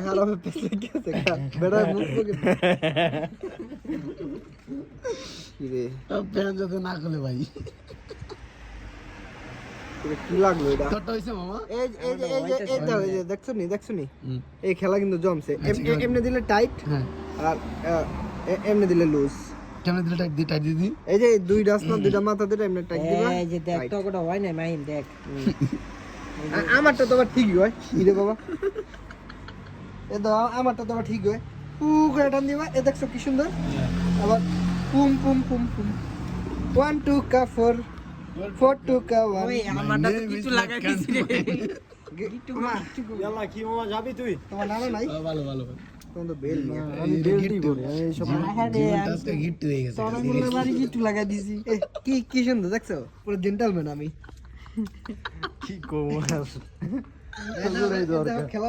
হারামে পেছে গেছে বেড়া মুখ মুখে কি রে প্যান যাতে না খুলে ভাই কি লাগলো এটা তোরটা হইছে মামা এই দেখছো নি এই খেলা কিন্তু জমছে এমনি দিলে টাইট হ্যাঁ আর এমনি দিলে লুজ কেমন দিলে টাইট দিদি এই যে দুইটা আসলো দুইটা মাথা দিলে এমনি টাইট দিবা এই যে দেখ তো কোটা হয় না মাহিম দেখ আমারটা তো আবার ঠিকই হয় ইরে বাবা এ দাও আমারটা তো আবার ঠিক হয় পু করে টান দিবা এ দেখছো কি সুন্দর আবার পুম পুম পুম পুম 1 2 কা 4 4 2 কা 1 ওই আমারটা তো কিছু লাগাই দিছি রে ইয়াল্লা কি মামা যাবি তুই তোমার নানা নাই ভালো তোমার তো বেল নিয়ে আমি বেল দিব এই সব আজকে হিট হয়ে গেছে তোরা বলে বাড়ি কিছু লাগাই দিছি কি সুন্দর দেখছো পুরো জেন্টলম্যান আমি কি কম খেলা